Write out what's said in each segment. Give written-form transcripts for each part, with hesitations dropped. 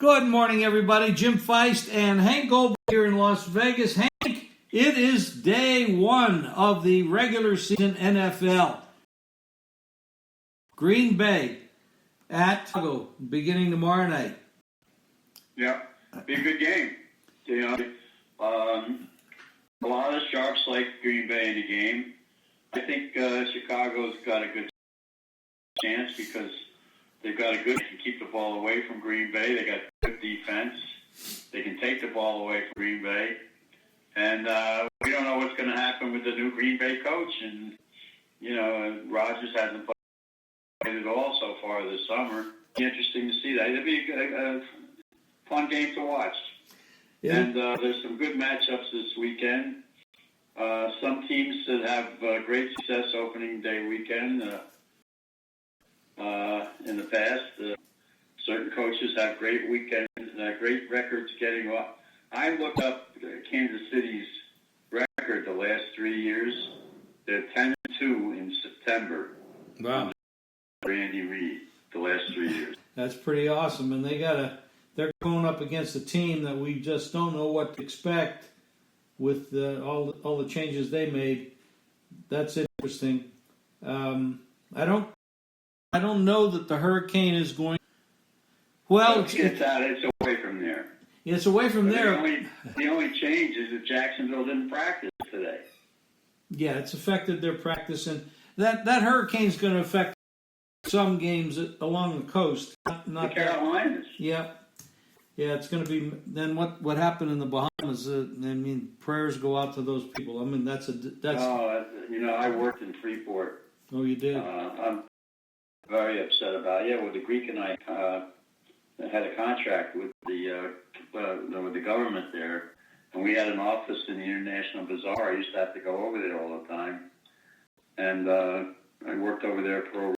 Good morning, everybody. Jim Feist and Hank Goldberg here in Las Vegas. Hank, it is day one of the regular season NFL. Green Bay at Chicago, beginning tomorrow night. Yeah, be a good game. You know, a lot of sharps like Green Bay in the game. I think Chicago's got a good chance because they've got they can keep the ball away from Green Bay. They got good defense. They can take the ball away from Green Bay. And we don't know what's going to happen with the new Green Bay coach. And, you know, Rodgers hasn't played at all so far this summer. Be interesting to see that. It'll be a fun game to watch. Yeah. And there's some good matchups this weekend. Some teams that have great success opening day weekend in the past. Certain coaches have great weekends, great records getting off. I looked up Kansas City's record the last 3 years. They're 10-2 in September. Wow. Randy Reed the last 3 years. That's pretty awesome, and they're going up against a team that we just don't know what to expect with all the changes they made. That's interesting. I don't know that the Hurricane is going. Well, it's away from there. It's away from there. The only change is that Jacksonville didn't practice today. Yeah, it's affected their practice, and that Hurricane's going to affect some games along the coast. Not the Carolinas. Yeah, it's going to be. Then what happened in the Bahamas? Prayers go out to those people. I mean, that's. Oh, I worked in Freeport. Oh, you did. I'm very upset about it. Yeah, well, the Greek and I had a contract with the government there, and we had an office in the International Bazaar. I used to have to go over there all the time, and I worked over there for over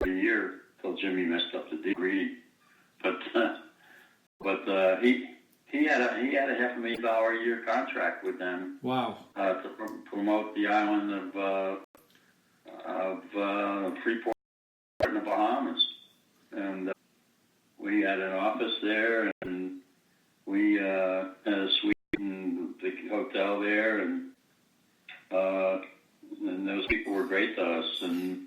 a year till Jimmy messed up the degree. But he had a $500,000 a year contract with them. Wow. To promote the island of Freeport in the Bahamas, and we had an office there, and we had a suite in the hotel there, and those people were great to us, and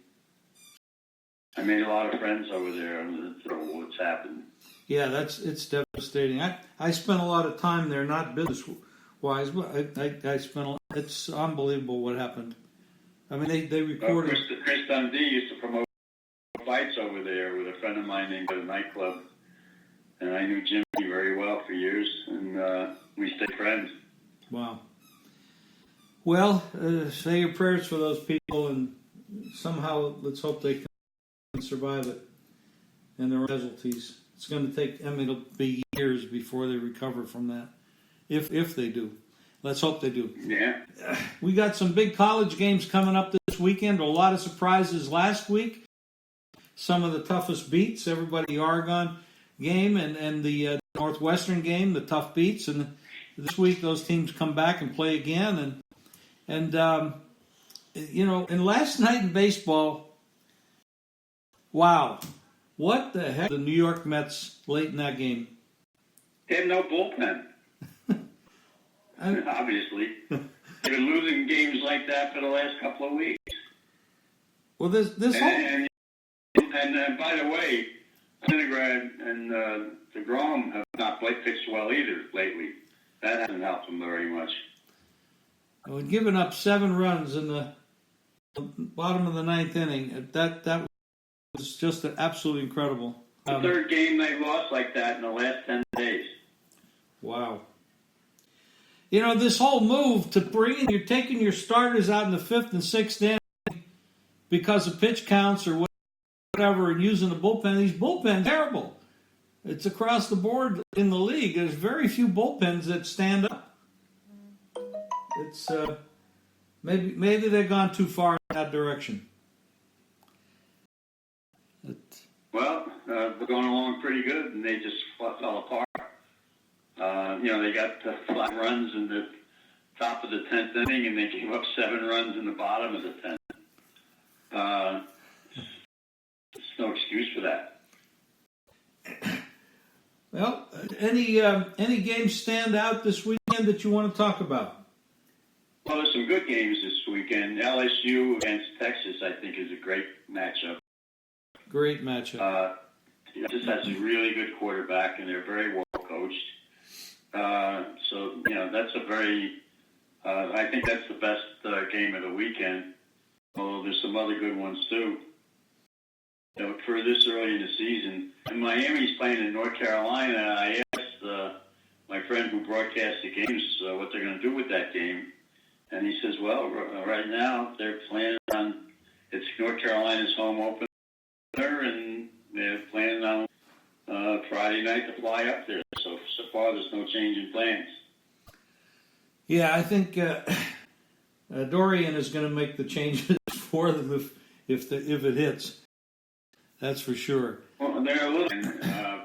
I made a lot of friends over there. What's happened? Yeah, it's devastating. I spent a lot of time there, not business-wise, but I spent. It's unbelievable what happened. I mean, they recorded. Chris Dundee used to promote fights over there with a friend of mine named at a nightclub, and I knew Jimmy very well for years, and we stayed friends. Wow. Well, say your prayers for those people, and somehow let's hope they can survive it and their casualties. It's going to take. It'll be years before they recover from that, if they do. Let's hope they do. Yeah. We got some big college games coming up this weekend. A lot of surprises last week. Some of the toughest beats. Everybody, the Oregon game and the Northwestern game, the tough beats. And this week, those teams come back and play again. And last night in baseball, wow. What the heck? The New York Mets late in that game. They had no bullpen. Obviously. They've been losing games like that for the last couple of weeks. Well, this and by the way, Syndergaard and DeGrom have not pitched well either lately. That hasn't helped them very much. Well, giving up 7 runs in the bottom of the 9th inning, that was just absolutely incredible. The third game they lost like that in the last 10 days. Wow. This whole move to you're taking your starters out in the 5th and 6th inning because of pitch counts or whatever, and using the bullpen. These bullpens are terrible. It's across the board in the league. There's very few bullpens that stand up. It's maybe they've gone too far in that direction. Well, we're going along pretty good, and they just fell apart. They got 5 runs in the top of the 10th inning, and they gave up 7 runs in the bottom of the 10th. There's no excuse for that. Well, any games stand out this weekend that you want to talk about? Well, there's some good games this weekend. LSU against Texas, I think, is a great matchup. Great matchup. Texas has a really good quarterback, and they're very well coached. So, that's a very, I think that's the best game of the weekend. Although there's some other good ones, too. For this early in the season, and Miami's playing in North Carolina. I asked my friend who broadcasts the games what they're going to do with that game. And he says, well, right now they're planning on, it's North Carolina's home opener, and they're planning on Friday night to fly up there. So far, there's no change in plans. Yeah, I think Dorian is going to make the changes for them if it hits. That's for sure. Well, they're a little,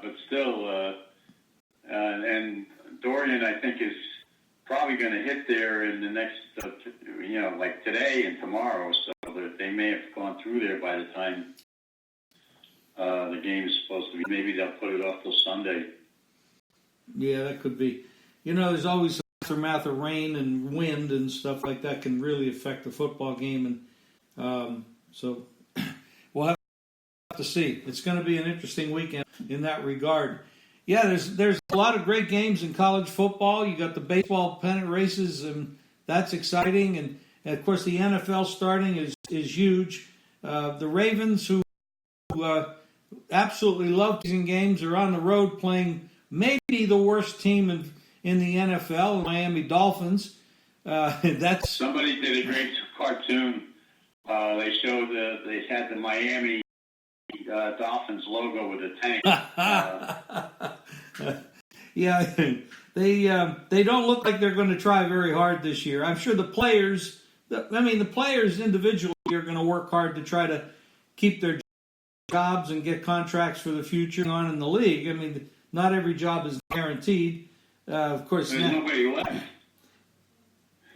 but still, and Dorian, I think, is probably going to hit there in the next, like today and tomorrow, so that they may have gone through there by the time the game is supposed to be. Maybe they'll put it off till Sunday. Yeah, that could be. There's always the aftermath of rain and wind and stuff like that can really affect the football game, and so we'll have to see. It's going to be an interesting weekend in that regard. Yeah, there's a lot of great games in college football. You got the baseball pennant races, and that's exciting. And of course, the NFL starting is huge. The Ravens, who absolutely love season games, are on the road playing maybe the worst team in the NFL, the Miami Dolphins. That's somebody did a great cartoon. They showed they had the Miami Dolphins logo with a tank. Yeah, they don't look like they're going to try very hard this year. I'm sure the players individually are going to work hard to try to keep their jobs and get contracts for the future on in the league. I mean, not every job is guaranteed. Of course, there's nobody left.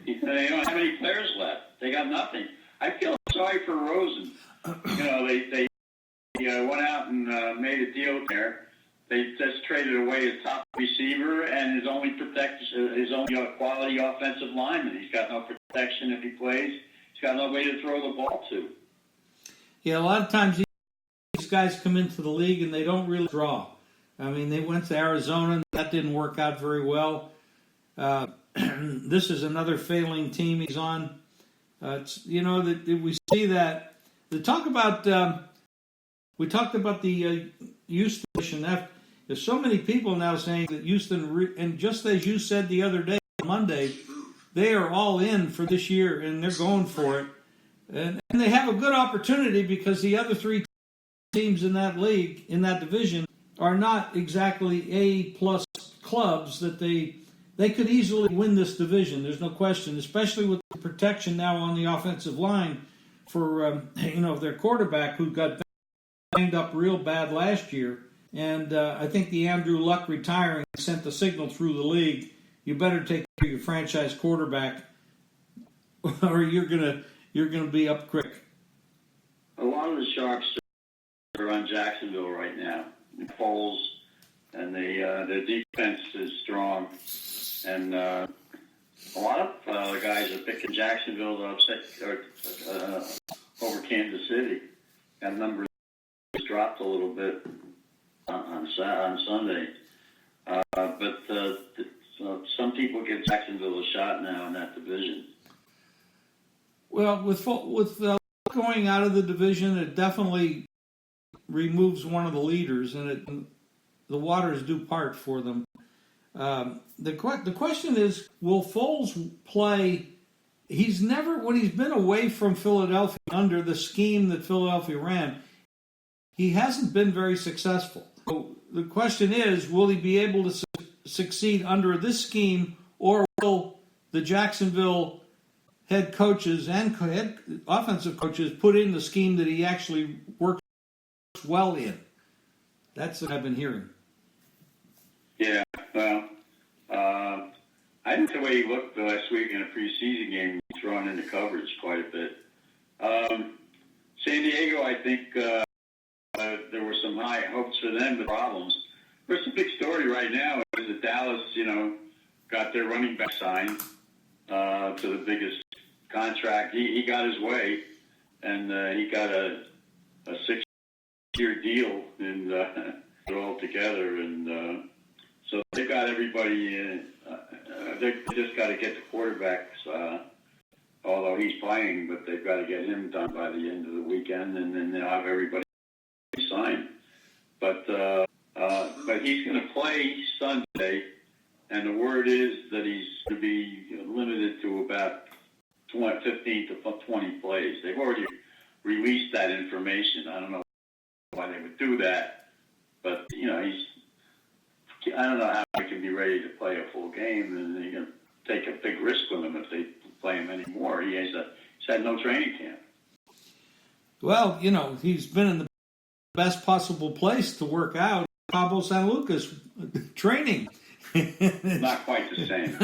They don't have any players left. They got nothing. I feel sorry for Rosen. They went out and made a deal there. They just traded away his top receiver and his only quality offensive lineman. He's got no protection if he plays. He's got nobody to throw the ball to. Yeah, a lot of times these guys come into the league and they don't really draw. I mean, they went to Arizona and that didn't work out very well. This is another failing team he's on. That we see that. We talked about the Houston position. There's so many people now saying that Houston, and just as you said the other day, Monday, they are all in for this year and they're going for it. And they have a good opportunity because the other three teams in that league, in that division, are not exactly A-plus clubs that they could easily win this division. There's no question, especially with the protection now on the offensive line for their quarterback who got banged up real bad last year. And I think the Andrew Luck retiring sent the signal through the league: you better take care of your franchise quarterback, or you're gonna be up quick. A lot of the Sharks are on Jacksonville right now. Foles, and their defense is strong, and a lot of the guys are picking Jacksonville to upset over Kansas City. That number dropped a little bit on Sunday, but some people give Jacksonville a shot now in that division. Well, with going out of the division, it definitely removes one of the leaders, and the waters do part for them. The question is, will Foles play? He's never, when he's been away from Philadelphia under the scheme that Philadelphia ran, he hasn't been very successful. So the question is, will he be able to succeed under this scheme, or will the Jacksonville head coaches and head offensive coaches put in the scheme that he actually works well in? That's what I've been hearing. Yeah, well, I think the way he looked last week in a preseason game, he's thrown into coverage quite a bit. San Diego, I think there were some high hopes for them, but problems. First, the big story right now is that Dallas, got their running back signed to the biggest contract. He got his way, and he got a 6-year deal, and it all together. And so they got everybody in. They just got to get the quarterbacks, although he's playing, but they've got to get him done by the end of the weekend, and then they'll have everybody signed. But he's going to play Sunday, and the word is that he's going to be limited to about 15 to 20 plays. They've already released that information. I don't know why they would do that, but I don't know how he can be ready to play a full game, and they're going to take a big risk with him if they play him anymore. He's had no training camp. Well, he's been in the best possible place to work out. Cabo San Lucas training. Not quite the same.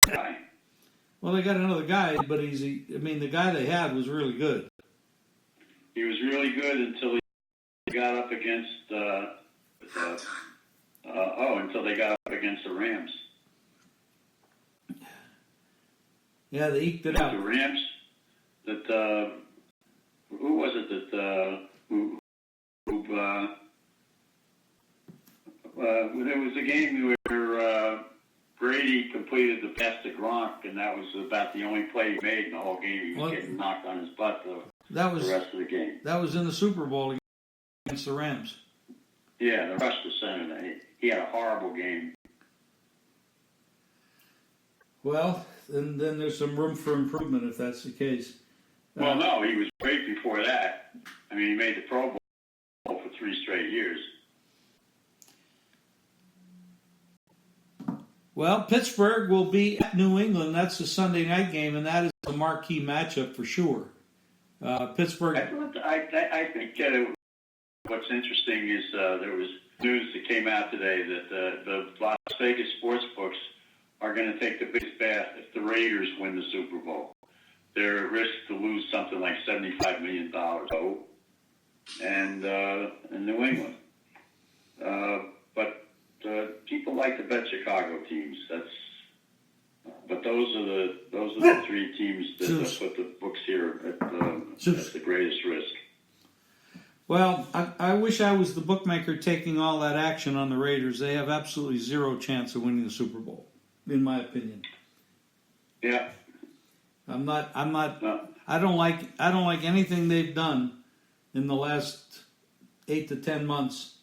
guy. Well, they got another guy, but the guy they had was really good. He was really good until he got up against until they got up against the Rams. Yeah, they eked it out. The Rams. That who was it that there was a game where Brady completed the pass to Gronk, and that was about the only play he made in the whole game. He was getting knocked on his butt the rest of the game. That was in the Super Bowl against the Rams. Yeah, the rest of the center. He had a horrible game. Well, then there's some room for improvement if that's the case. Well, no, he was great before that. I mean, he made the Pro Bowl for 3 straight years. Well, Pittsburgh will be at New England. That's a Sunday night game, and that is a marquee matchup for sure. Pittsburgh. I think what's interesting is there was news that came out today that the Las Vegas sports books are going to take the biggest bath if the Raiders win the Super Bowl. They're at risk to lose something like $75 million and in New England. But people like to bet Chicago teams. But those are the 3 teams that put the books here at the greatest risk. Well, I wish I was the bookmaker taking all that action on the Raiders. They have absolutely zero chance of winning the Super Bowl, in my opinion. Yeah. I'm not. No. I don't like anything they've done in the last 8 to 10 months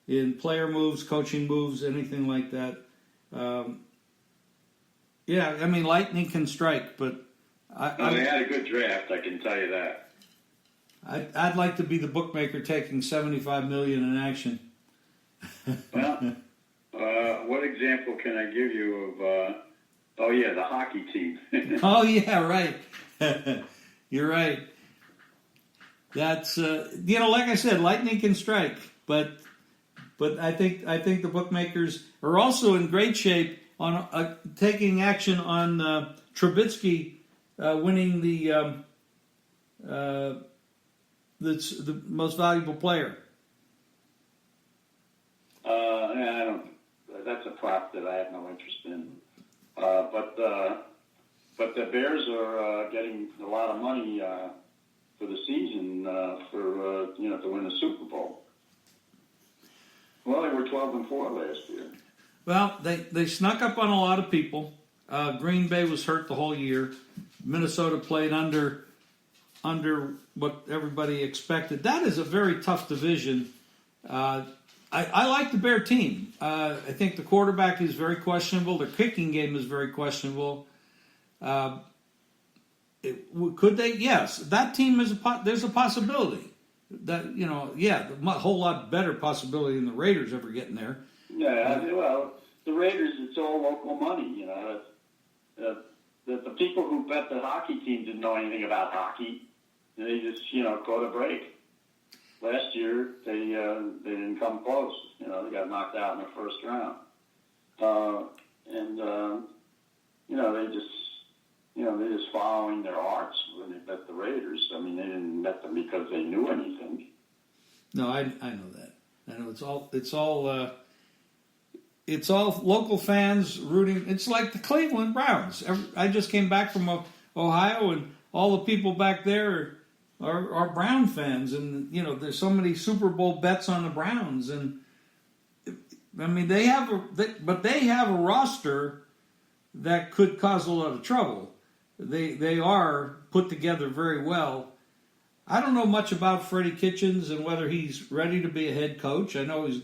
in player moves, coaching moves, anything like that. Yeah, I mean, lightning can strike, but they had a good draft. I can tell you that. I'd like to be the bookmaker taking $75 million in action. Well, what example can I give you of? The hockey team. Oh yeah, right. You're right. That's like I said, lightning can strike, but I think the bookmakers are also in great shape on taking action on Trubisky winning the most valuable player. I don't. That's a prop that I have no interest in. But the Bears are getting a lot of money for the season to win the Super Bowl. Well, they were 12-4 last year. Well, they snuck up on a lot of people. Green Bay was hurt the whole year. Minnesota played under what everybody expected. That is a very tough division. I like the Bear team. I think the quarterback is very questionable. Their kicking game is very questionable. Could they? Yes, that team is there's a possibility. That a whole lot better possibility than the Raiders ever getting there. Yeah, well, the Raiders, it's all local money. The people who bet the hockey team didn't know anything about hockey. They just caught a break. Last year, they didn't come close. They got knocked out in the first round. They're just following their hearts when they bet the Raiders. I mean, they didn't bet them because they knew anything. No, I know that. I know it's all local fans rooting. It's like the Cleveland Browns. I just came back from Ohio, and all the people back there are Brown fans, and there's so many Super Bowl bets on the Browns, and I mean they have a roster that could cause a lot of trouble. They are put together very well. I don't know much about Freddie Kitchens and whether he's ready to be a head coach. I know he's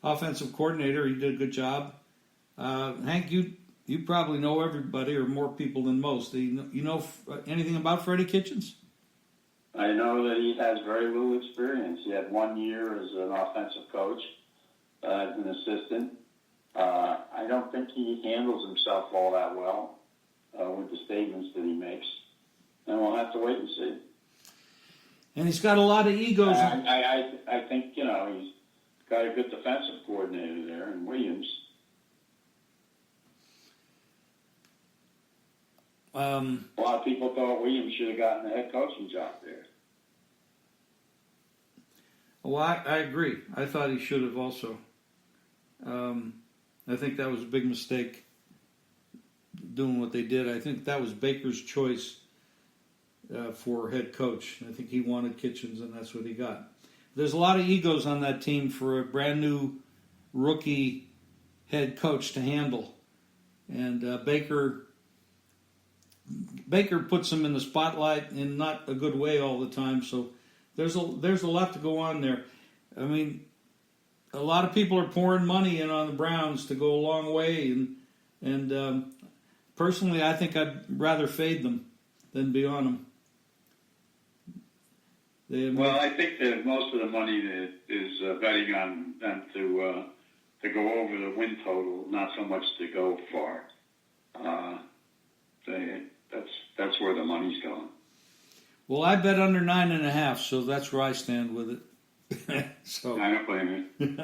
offensive coordinator. He did a good job. Hank, you probably know everybody or more people than most. You know anything about Freddie Kitchens? I know that he has very little experience. He had 1 year as an offensive coach, as an assistant. I don't think he handles himself all that well with the statements that he makes. And we'll have to wait and see. And he's got a lot of egos. I think, he's got a good defensive coordinator there in Williams. A lot of people thought Williams should have gotten the head coaching job there. Well, I agree. I thought he should have also. I think that was a big mistake doing what they did. I think that was Baker's choice for head coach. I think he wanted Kitchens, and that's what he got. There's a lot of egos on that team for a brand new rookie head coach to handle. And Baker puts him in the spotlight in not a good way all the time. So there's a lot to go on there. I mean, a lot of people are pouring money in on the Browns to go a long way, and personally, I think I'd rather fade them than be on them. Well, I think that most of the money is betting on them to go over the win total, not so much to go far. That's where the money's going. Well, I bet under 9.5, so that's where I stand with it. So I don't blame you.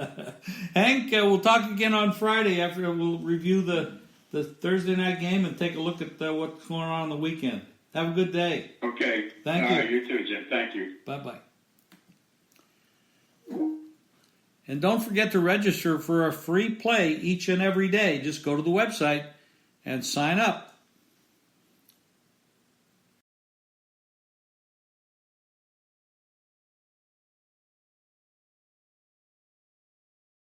Hank, we'll talk again on Friday after we'll review the Thursday night game and take a look at what's going on the weekend. Have a good day. Okay. Thank you. You too, Jim. Thank you. Bye-bye. And don't forget to register for a free play each and every day. Just go to the website and sign up.